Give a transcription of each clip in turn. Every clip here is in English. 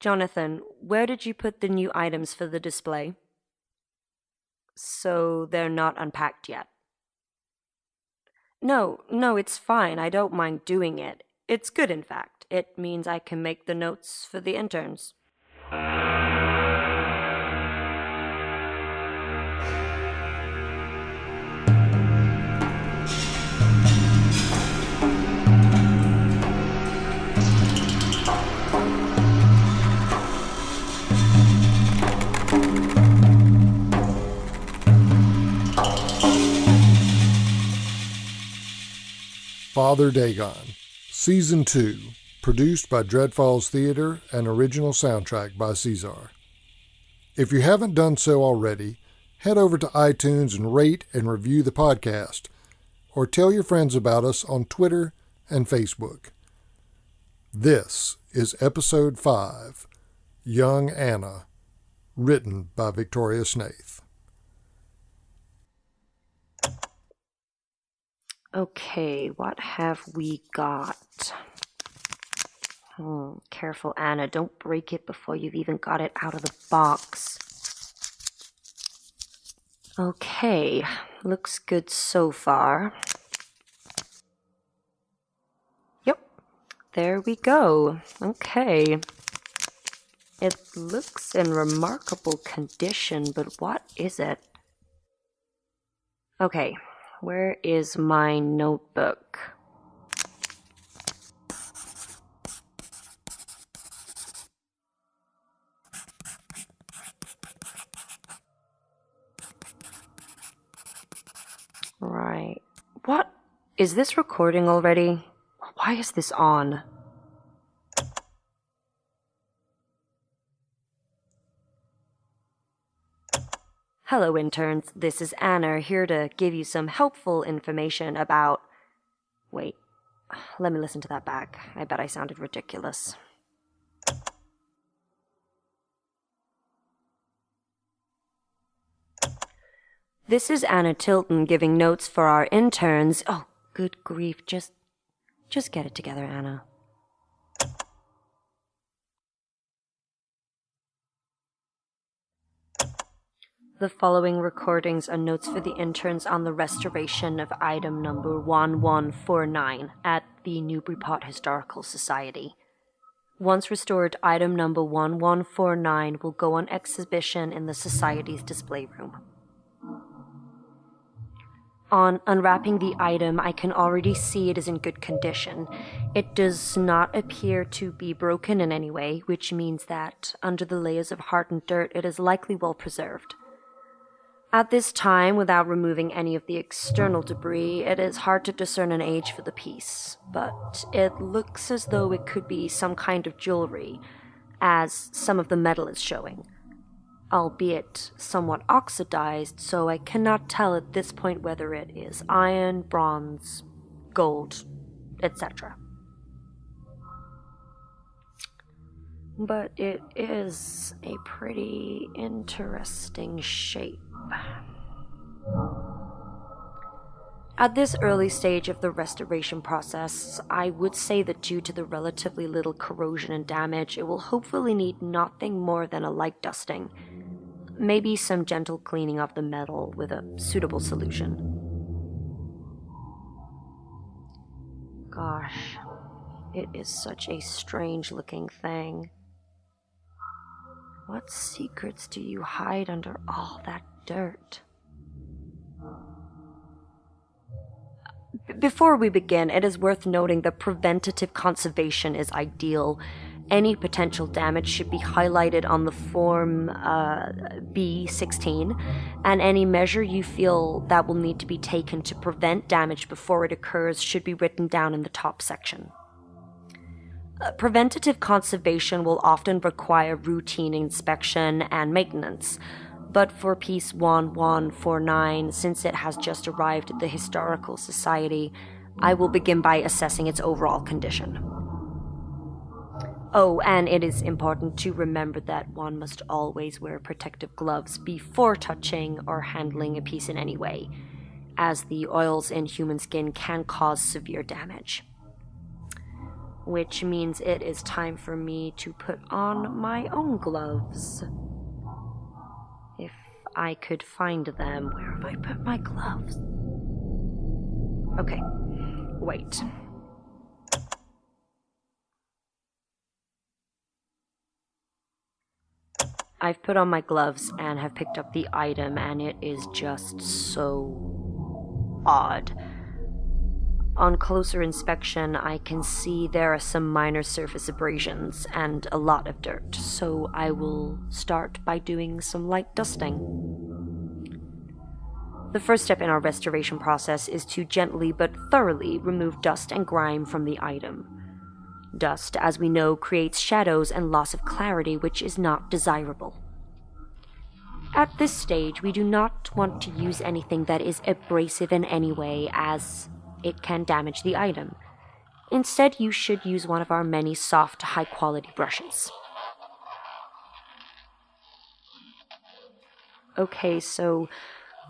Jonathan, where did you put the new items for the display? So they're not unpacked yet. No, it's fine. I don't mind doing it. It's good, in fact. It means I can make the notes for the interns. Father Dagon, Season 2, produced by Dreadfalls Theater and original soundtrack by Caesar. If you haven't done so already, head over to iTunes and rate and review the podcast, or tell your friends about us on Twitter and Facebook. This is Episode 5, Young Anna, written by Victoria Snaith. Okay, what have we got? Careful, Anna. Don't break it before you've even got it out of the box. Okay, looks good so far. Yep, there we go. Okay. It looks in remarkable condition, but what is it? Okay. Where is my notebook? Right. What? Is this recording already? Why is this on? Hello, interns. This is Anna, here to give you some helpful information about... Wait, let me listen to that back. I bet I sounded ridiculous. This is Anna Tilton giving notes for our interns. Oh, good grief. Just get it together, Anna. The following recordings are notes for the interns on the restoration of item number 1149 at the Newburyport Historical Society. Once restored, item number 1149 will go on exhibition in the Society's display room. On unwrapping the item, I can already see it is in good condition. It does not appear to be broken in any way, which means that, under the layers of hardened dirt, it is likely well preserved. At this time, without removing any of the external debris, it is hard to discern an age for the piece, but it looks as though it could be some kind of jewelry, as some of the metal is showing, albeit somewhat oxidized, so I cannot tell at this point whether it is iron, bronze, gold, etc. But it is a pretty interesting shape. At this early stage of the restoration process, I would say that due to the relatively little corrosion and damage, it will hopefully need nothing more than a light dusting. Maybe some gentle cleaning of the metal with a suitable solution. Gosh, it is such a strange-looking thing. What secrets do you hide under all that dirt? Before we begin, it is worth noting that preventative conservation is ideal. Any potential damage should be highlighted on the form B16, and any measure you feel that will need to be taken to prevent damage before it occurs should be written down in the top section. Preventative conservation will often require routine inspection and maintenance, but for piece 1149, since it has just arrived at the Historical Society, I will begin by assessing its overall condition. Oh, and it is important to remember that one must always wear protective gloves before touching or handling a piece in any way, as the oils in human skin can cause severe damage. which means it is time for me to put on my own gloves. If I could find them, where have I put my gloves? Okay, wait. I've put on my gloves and have picked up the item, and it is just so odd. On closer inspection, I can see there are some minor surface abrasions and a lot of dirt, so I will start by doing some light dusting. The first step in our restoration process is to gently but thoroughly remove dust and grime from the item. Dust, as we know, creates shadows and loss of clarity, which is not desirable. At this stage, we do not want to use anything that is abrasive in any way, as it can damage the item. Instead, you should use one of our many soft, high-quality brushes. Okay, so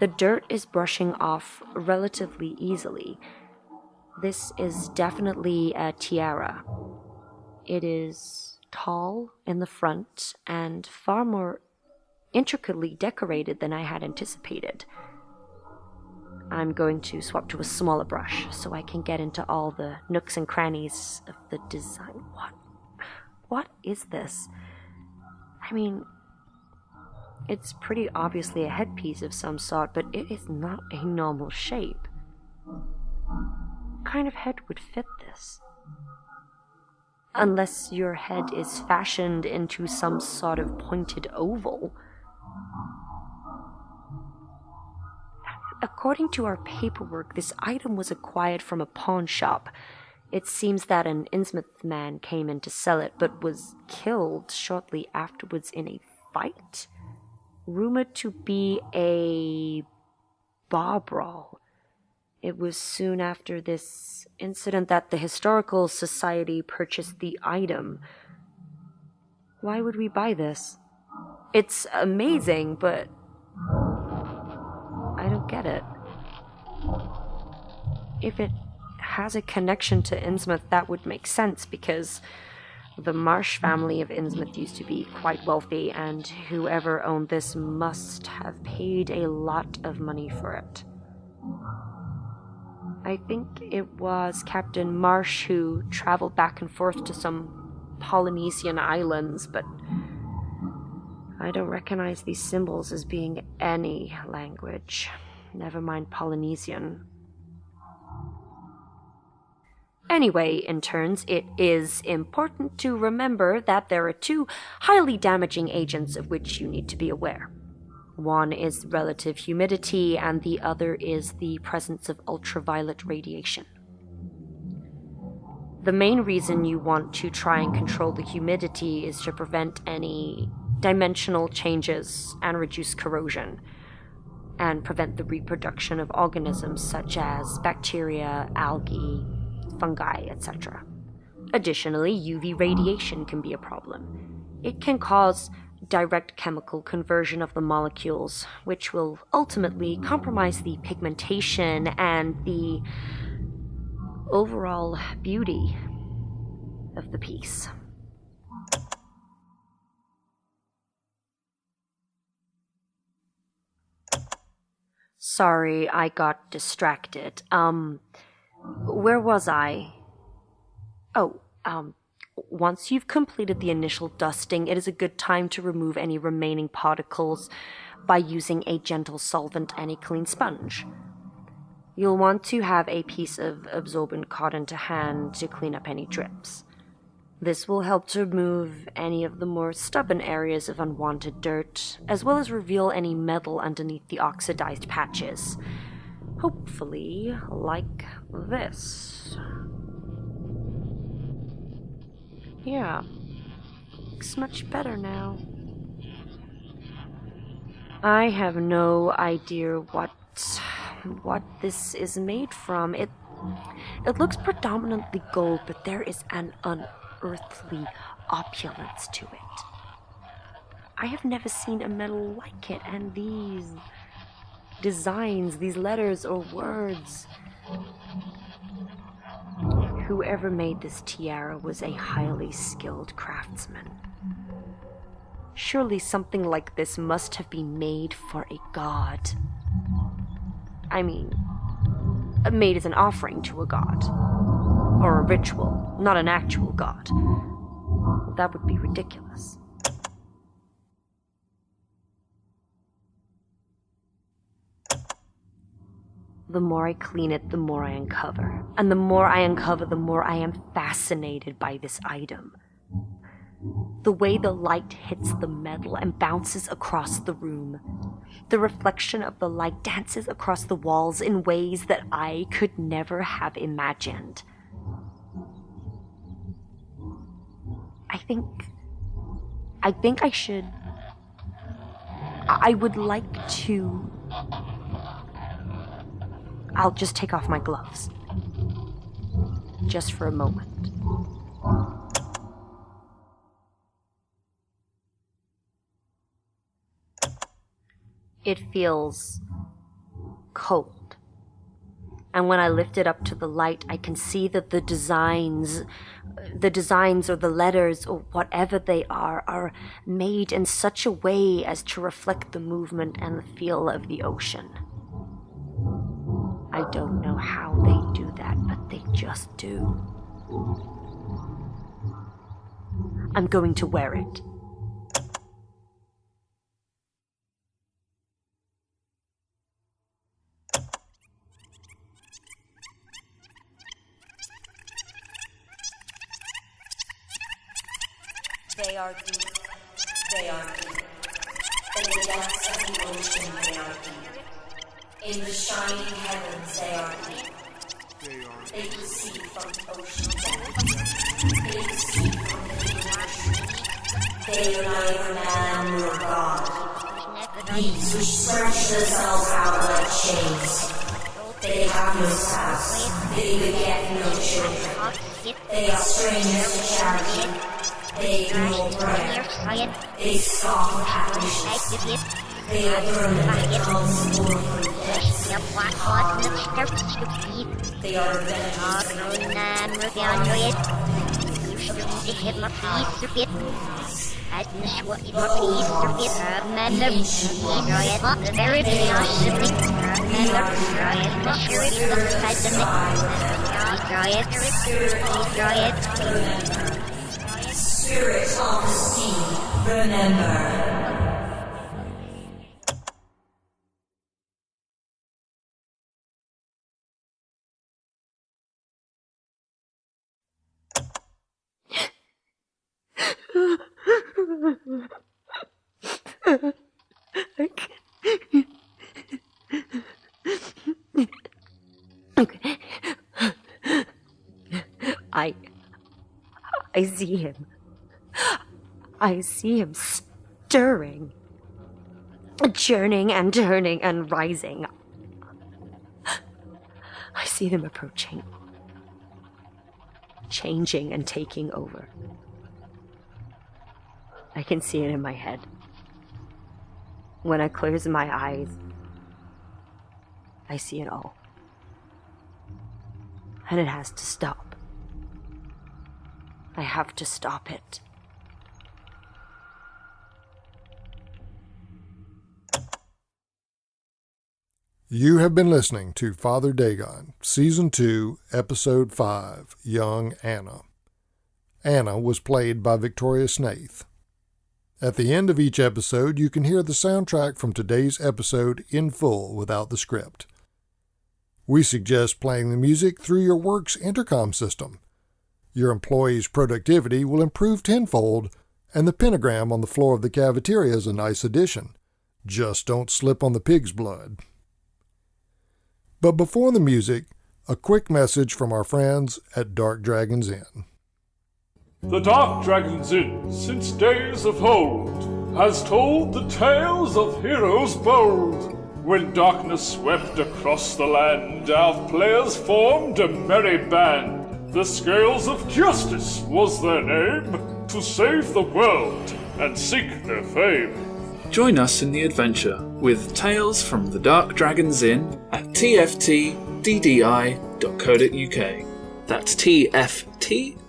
the dirt is brushing off relatively easily. This is definitely a tiara. It is tall in the front and far more intricately decorated than I had anticipated. I'm going to swap to a smaller brush so I can get into all the nooks and crannies of the design. What is this? I mean, it's pretty obviously a headpiece of some sort, but it is not a normal shape. What kind of head would fit this? Unless your head is fashioned into some sort of pointed oval. According to our paperwork, this item was acquired from a pawn shop. It seems that an Innsmouth man came in to sell it, but was killed shortly afterwards in a fight. Rumored to be a bar brawl. It was soon after this incident that the Historical Society purchased the item. Why would we buy this? It's amazing, but I don't get it. If it has a connection to Innsmouth, that would make sense, because the Marsh family of Innsmouth used to be quite wealthy, and whoever owned this must have paid a lot of money for it. I think it was Captain Marsh who traveled back and forth to some Polynesian islands, but I don't recognize these symbols as being any language. Never mind Polynesian. Anyway, interns, it is important to remember that there are two highly damaging agents of which you need to be aware. One is relative humidity, and the other is the presence of ultraviolet radiation. The main reason you want to try and control the humidity is to prevent any dimensional changes and reduce corrosion, and prevent the reproduction of organisms such as bacteria, algae, fungi, etc. Additionally, UV radiation can be a problem. It can cause direct chemical conversion of the molecules, which will ultimately compromise the pigmentation and the overall beauty of the piece. Sorry, I got distracted. Where was I? Once you've completed the initial dusting, it is a good time to remove any remaining particles by using a gentle solvent and a clean sponge. You'll want to have a piece of absorbent cotton to hand to clean up any drips. This will help to remove any of the more stubborn areas of unwanted dirt, as well as reveal any metal underneath the oxidized patches. Hopefully, like this. Yeah, looks much better now. I have no idea what this is made from. It looks predominantly gold, but there is an unearthly opulence to it. I have never seen a metal like it, and these designs, these letters or words. Whoever made this tiara was a highly skilled craftsman. Surely something like this must have been made for a god. I mean, made as an offering to a god. Or a ritual, not an actual god. That would be ridiculous. The more I clean it, the more I uncover. And the more I uncover, the more I am fascinated by this item. The way the light hits the metal and bounces across the room. The reflection of the light dances across the walls in ways that I could never have imagined. I think I should... I would like to... I'll just take off my gloves. Just for a moment. It feels cold. And when I lift it up to the light, I can see that the designs or the letters or whatever they are made in such a way as to reflect the movement and the feel of the ocean. I don't know how they do that, but they just do. I'm going to wear it. They are deep. They are deep. In the depths of the ocean, they are deep. In the shining heavens, they are deep. They proceed from the ocean depths. They proceed from the ocean. They are neither man nor God. Beings which stretch themselves out like chains. They have no spouse. They beget no children. They are strangers to charity. They ignore prayer. They scoff at wishes. They are vermin that comes forth from the depths of harm. They are Spirit of the sea, remember. I see him. I see him stirring, churning and turning and rising. I see them approaching, changing and taking over. I can see it in my head. When I close my eyes, I see it all. And it has to stop. I have to stop it. You have been listening to Father Dagon, Season 2, Episode 5, Young Anna. Anna was played by Victoria Snaith. At the end of each episode, you can hear the soundtrack from today's episode in full without the script. We suggest playing the music through your work's intercom system. Your employees' productivity will improve tenfold, and the pentagram on the floor of the cafeteria is a nice addition. Just don't slip on the pig's blood. But before the music, a quick message from our friends at Dark Dragon's Inn. The Dark Dragon's Inn, since days of old, has told the tales of heroes bold. When darkness swept across the land, our players formed a merry band. The Scales of Justice was their name, to save the world and seek their fame. Join us in the adventure with Tales from the Dark Dragon's Inn at tftddi.co.uk. That's tftddi.co.uk.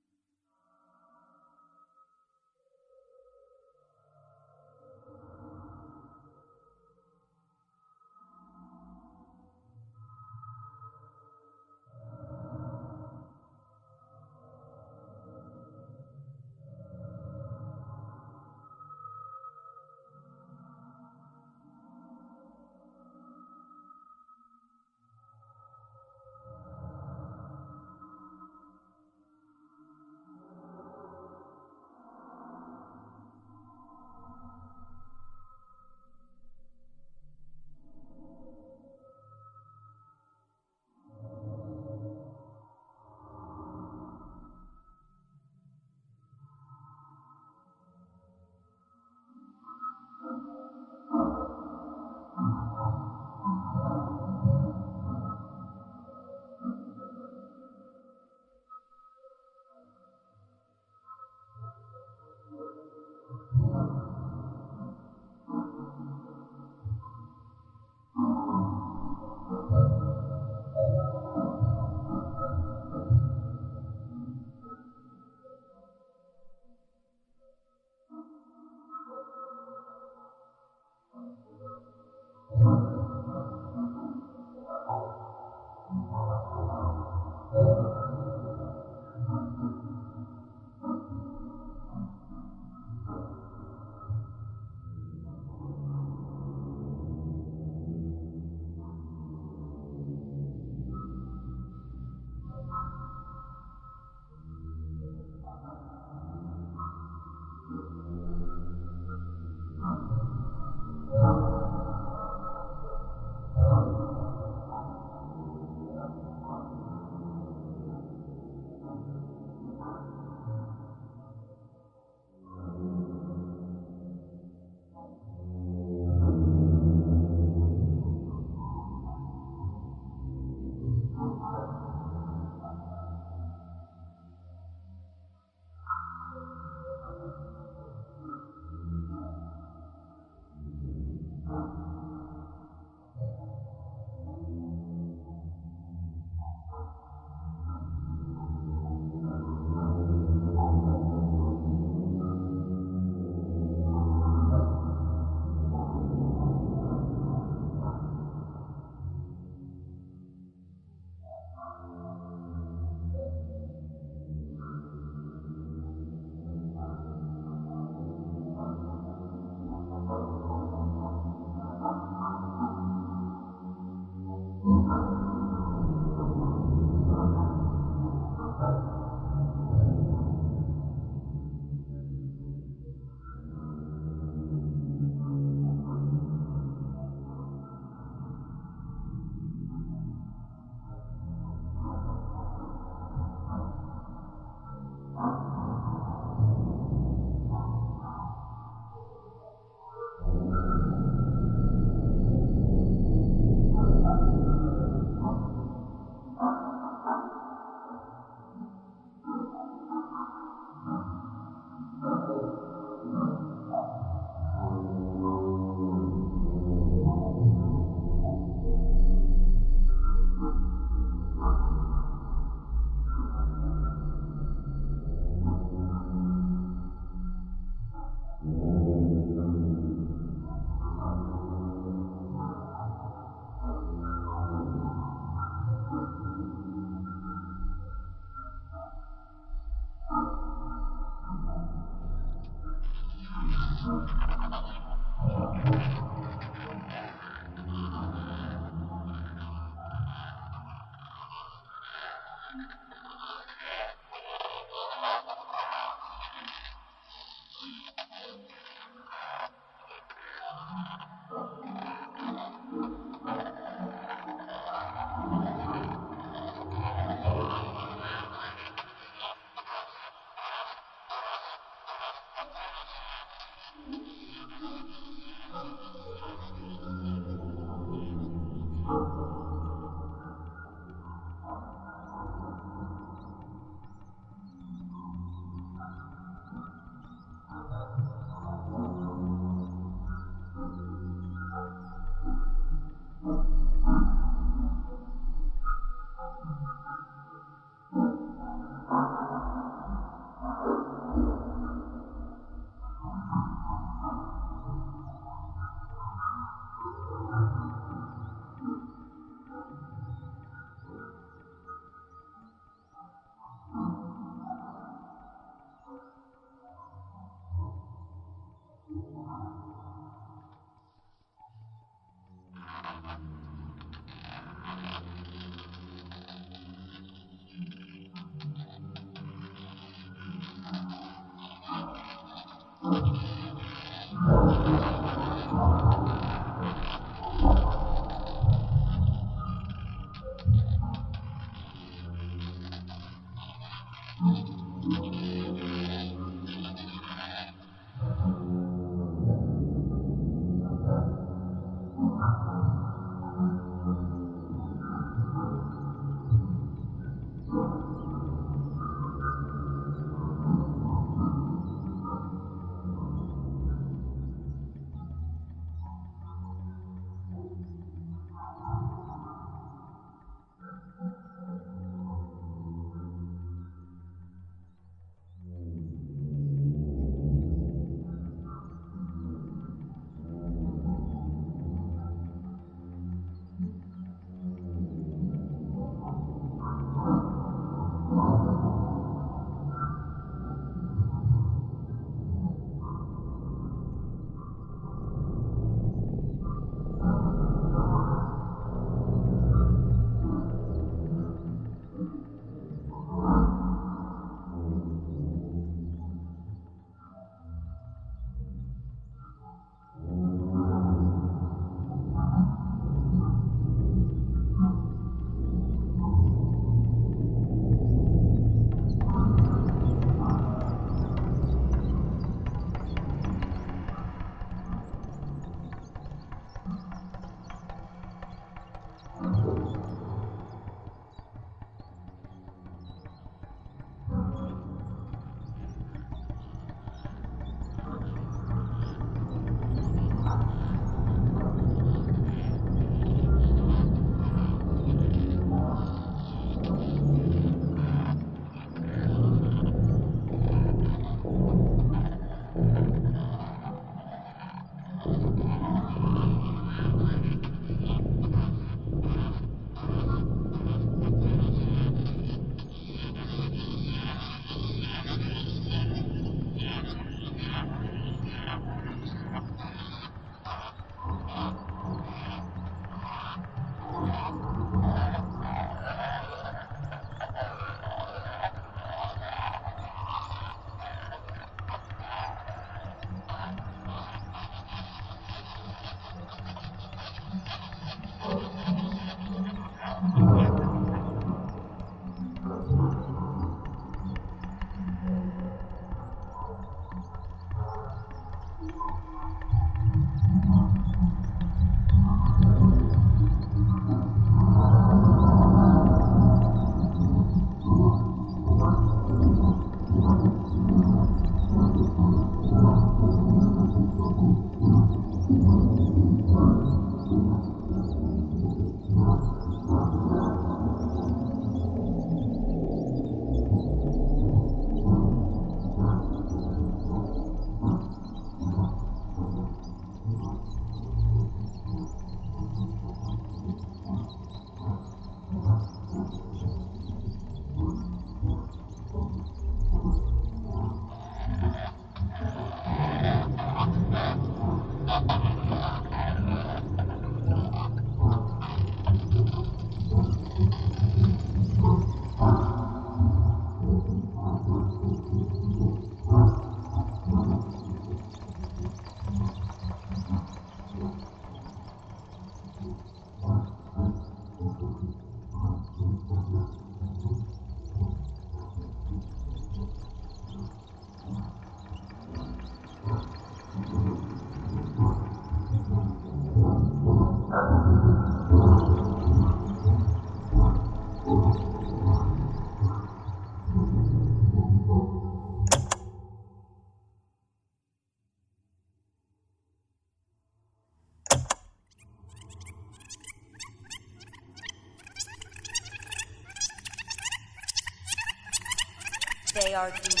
They are deep.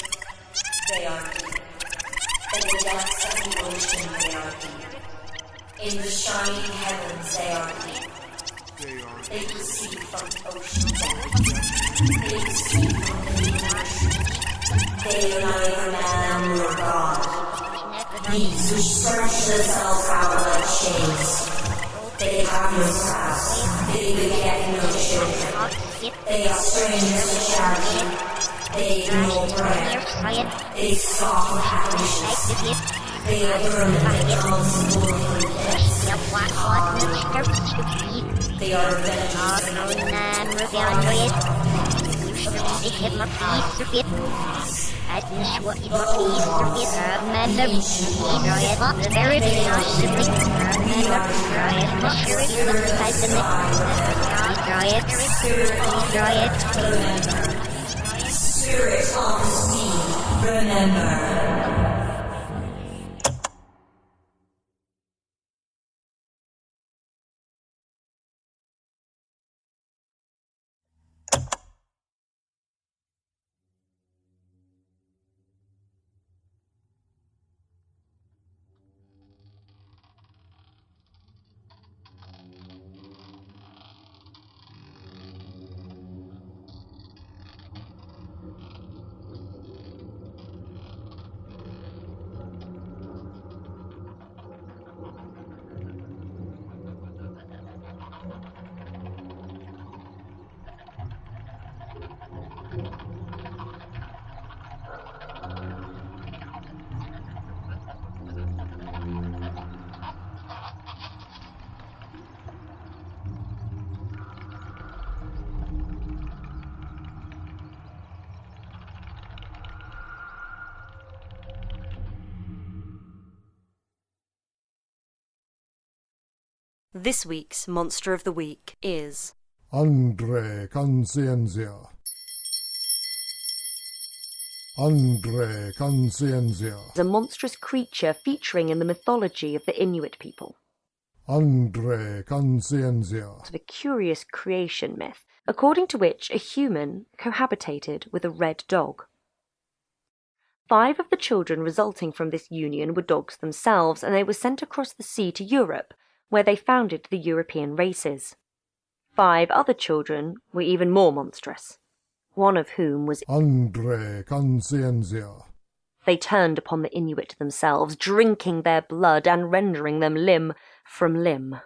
They are deep. In the depths of the ocean, they are deep. In the shining heavens, they are deep. They proceed from ocean depths. They proceed from the ocean. They neither man nor God. These who search themselves out like chains. They have no past. They beget no children. They are strangers to charity. They ignore prayer. They scoff at wishes. They are vermin that comes forth from depths. They are Spirit of me, remember. This week's Monster of the Week is Andre Conciencia. Andre Conciencia. a monstrous creature featuring in the mythology of the Inuit people. Andre Conciencia. Of a curious creation myth, according to which a human cohabitated with a red dog. 5 of the children resulting from this union were dogs themselves, and they were sent across the sea to Europe, where they founded the European races. 5 other children were even more monstrous, one of whom was Andre Conciencia. They turned upon the Inuit themselves, drinking their blood and rendering them limb from limb.